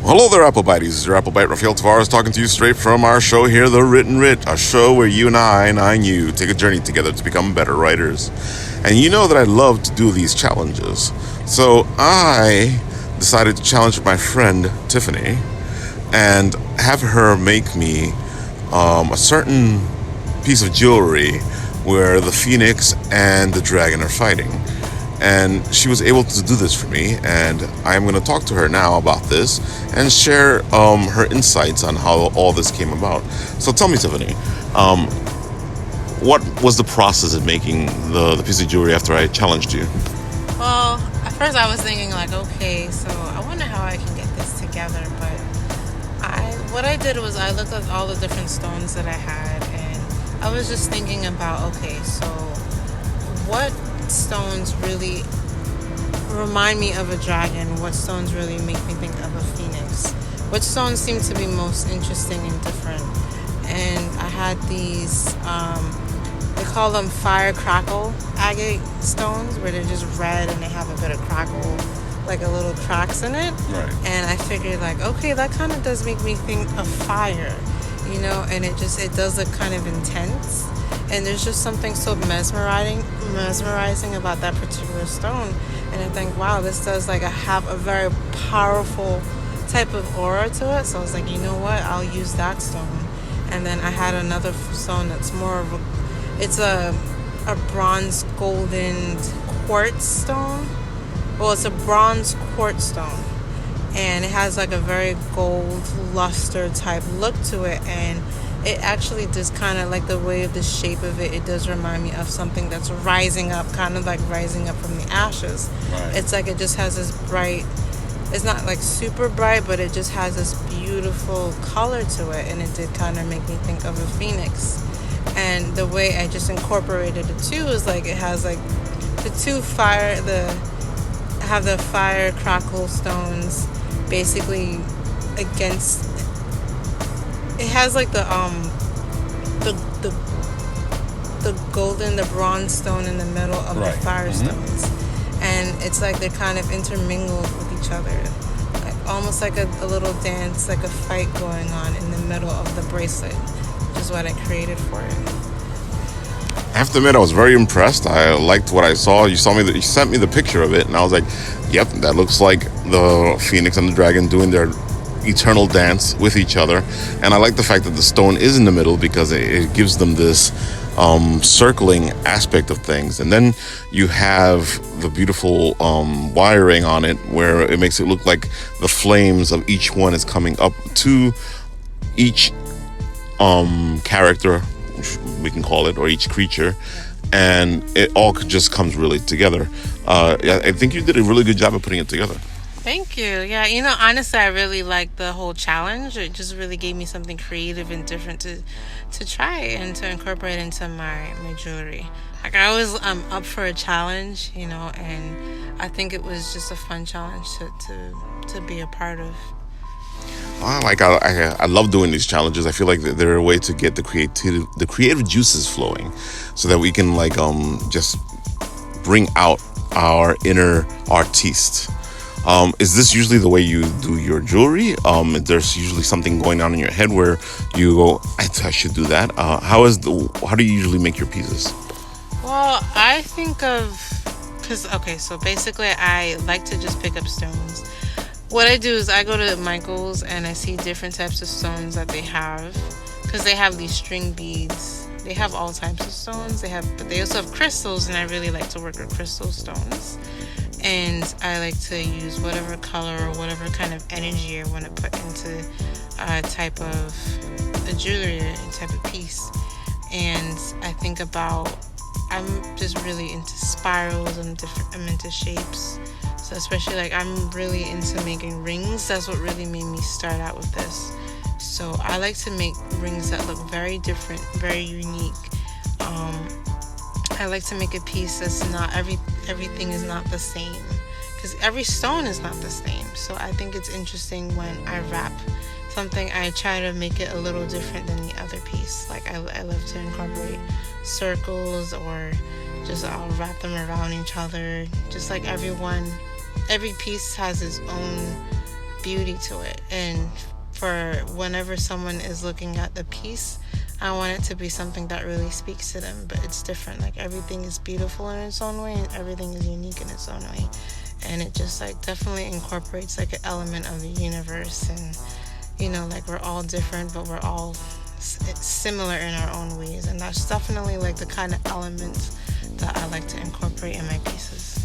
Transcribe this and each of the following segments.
Hello there, Applebiteys. This is your Applebite, Rafael Tavares, talking to you straight from our show here, The Written Writ, a show where you and you, take a journey together to become better writers. And you know that I love to do these challenges. So I decided to challenge my friend, Tiffany, and have her make me a certain piece of jewelry where the phoenix and the dragon are fighting. And she was able to do this for me, and I'm going to talk to her now about this and share her insights on how all this came about. So tell me, Tiffany, what was the process of making the piece of jewelry after I challenged you? Well, at first I was thinking like, okay, so I wonder how I can get this together. But what I did was I looked at all the different stones that I had, and I was just thinking about, okay, so what stones really remind me of a dragon? What stones really make me think of a phoenix? What stones seem to be most interesting and different? And I had these, they call them fire crackle agate stones, where they're just red and they have a bit of crackle, like a little cracks in it. Right. And I figured like, okay, that kind of does make me think of fire, you know, and it does look kind of intense. And there's just something so mesmerizing about that particular stone. And I think, wow, this does have a very powerful type of aura to it. So I was like, you know what? I'll use that stone. And then I had another stone that's more of it's a bronze golden quartz stone. Well, it's a bronze quartz stone. And it has like a very gold luster type look to it. And it actually just kind of like the way of the shape of it, it does remind me of something that's rising up, kind of like rising up from the ashes. Right. It's like it just has this bright, it's not like super bright, but it just has this beautiful color to it. And it did kind of make me think of a phoenix. And the way I just incorporated it too is like it has like the fire crackle stones basically against. It has like the bronze stone in the middle of the fire stones, and it's like they're kind of intermingled with each other, like almost like a little dance, like a fight going on in the middle of the bracelet, which is what I created for it. I have to admit, I was very impressed. I liked what I saw. You sent me the picture of it, and I was like, yep, that looks like the phoenix and the dragon doing their eternal dance with each other. And I like the fact that the stone is in the middle, because it gives them this circling aspect of things. And then you have the beautiful wiring on it, where it makes it look like the flames of each one is coming up to each character, we can call it, or each creature, and it all just comes really together. I think you did a really good job of putting it together. Thank you. Yeah, honestly, I really liked the whole challenge. It just really gave me something creative and different to try and to incorporate into my jewelry. Like, I always up for a challenge, and I think it was just a fun challenge to be a part of. I love doing these challenges. I feel like they're a way to get the creative juices flowing, so that we can just bring out our inner artiste. Is this usually the way you do your jewelry? There's usually something going on in your head where you go, I should do that. How do you usually make your pieces? Well, I think so basically I like to just pick up stones. What I do is I go to Michael's and I see different types of stones that they have, because they have these string beads. They have all types of stones. But they also have crystals, and I really like to work with crystal stones. And I like to use whatever color or whatever kind of energy I want to put into a type of a jewelry, a type of piece. And I think about, I'm just really into spirals and I'm into shapes. So especially I'm really into making rings. That's what really made me start out with this. So I like to make rings that look very different, very unique. I like to make a piece that's not everything is not the same, because every stone is not the same. So I think it's interesting when I wrap something, I try to make it a little different than the other piece. Like I love to incorporate circles, or just I'll wrap them around each other. Just like every piece has its own beauty to it. And for whenever someone is looking at the piece, I want it to be something that really speaks to them, but it's different. Like everything is beautiful in its own way and everything is unique in its own way. And it just like definitely incorporates like an element of the universe. And like we're all different, but we're all similar in our own ways. And that's definitely like the kind of elements that I like to incorporate in my pieces.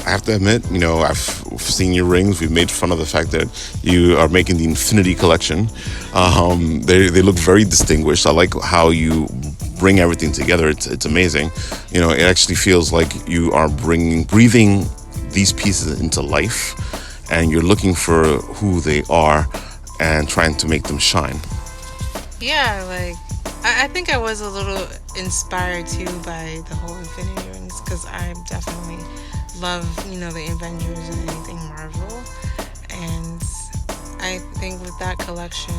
I have to admit, I've seen your rings. We've made fun of the fact that you are making the Infinity Collection. They look very distinguished. I like how you bring everything together. It's amazing. It actually feels like you are breathing these pieces into life, and you're looking for who they are and trying to make them shine. Yeah, like I think I was a little inspired too by the whole Infinity Rings, because I definitely love, the Avengers and anything Marvel. And I think with that collection,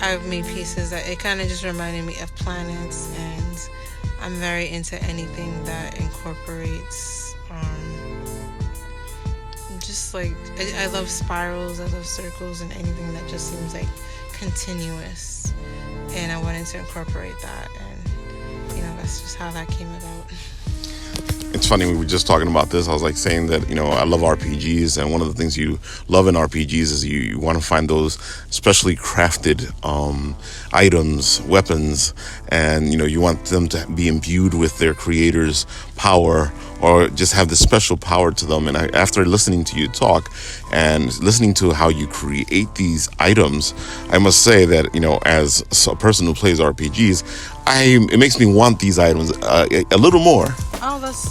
I've made pieces that it kind of just reminded me of planets, and I'm very into anything that incorporates, just like, I love spirals, I love circles, and anything that just seems like continuous. And I wanted to incorporate that, and, that's just how that came about. It's funny, we were just talking about this. I was like saying that, I love RPGs, and one of the things you love in RPGs is you want to find those specially crafted items, weapons, and, you want them to be imbued with their creator's power, or just have this special power to them. And after listening to you talk and listening to how you create these items, I must say that, as a person who plays RPGs, it makes me want these items a little more. Oh, that's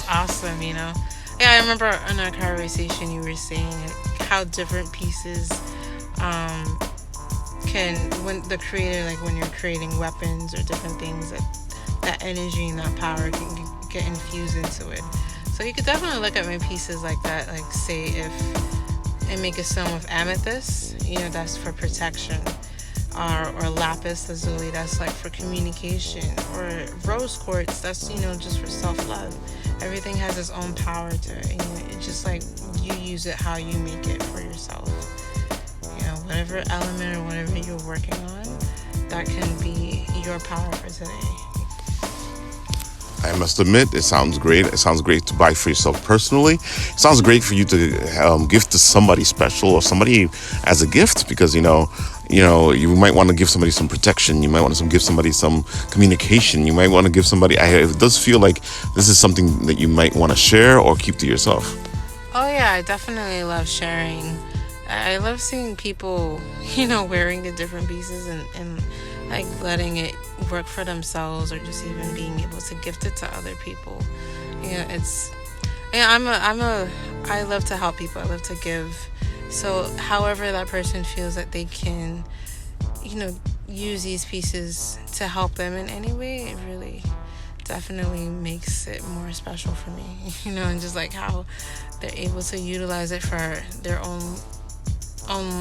awesome, Yeah, I remember in our conversation you were saying how different pieces can, when the creator, like when you're creating weapons or different things, that energy and that power can get infused into it. So you could definitely look at my pieces like that, like say if I make a stone with amethyst, that's for protection. Or lapis lazuli, that's like for communication, or rose quartz, that's just for self-love. Everything has its own power to it, and it's just like you use it how you make it for yourself. Whatever element or whatever you're working on, that can be your power for today. I must admit, it sounds great. It sounds great to buy for yourself personally. It sounds great for you to gift to somebody special, or somebody as a gift, because you might want to give somebody some protection. You might want to give somebody some communication. You might want to give somebody. It does feel like this is something that you might want to share or keep to yourself. Oh yeah, I definitely love sharing. I love seeing people, wearing the different pieces and like letting it work for themselves, or just even being able to gift it to other people. I love to help people. I love to give. So however that person feels that they can, use these pieces to help them in any way, it really definitely makes it more special for me, and just like how they're able to utilize it for their own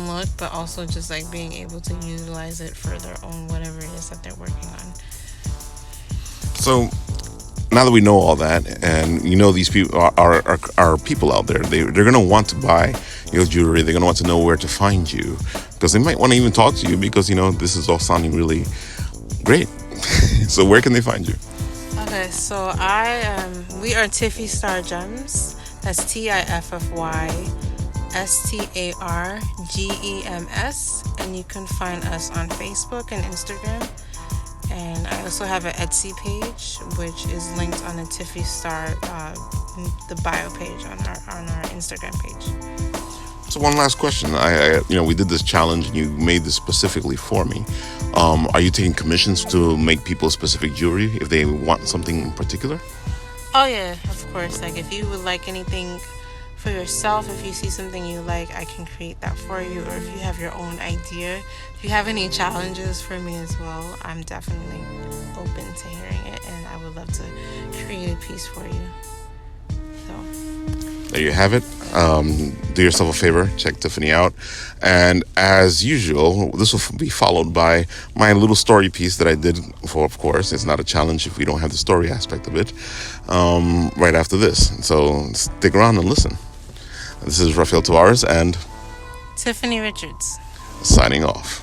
look, but also just like being able to utilize it for their own whatever it is that they're working on. So now that we know all that, and these people are people out there, they're going to want to buy your jewelry. They're going to want to know where to find you, because they might want to even talk to you, because this is all sounding really great. So where can they find you? Okay, so we are Tiffy Star Gems. That's Tiffy StarGems, and you can find us on Facebook and Instagram. And I also have an Etsy page, which is linked on the Tiffy Star, the bio page on our Instagram page. So one last question. We did this challenge, and you made this specifically for me. Are you taking commissions to make people specific jewelry if they want something in particular? Oh yeah, of course. Like if you would like anything for yourself, if you see something you like, I can create that for you. Or if you have your own idea, if you have any challenges for me as well, I'm definitely open to hearing it, and I would love to create a piece for you. So there you have it. Do yourself a favor, check Tiffany out, and as usual, this will be followed by my little story piece that I did for, of course, it's not a challenge if we don't have the story aspect of it, right after this. So stick around and listen. This is Rafael Tavares and Tiffany Richards. signing off.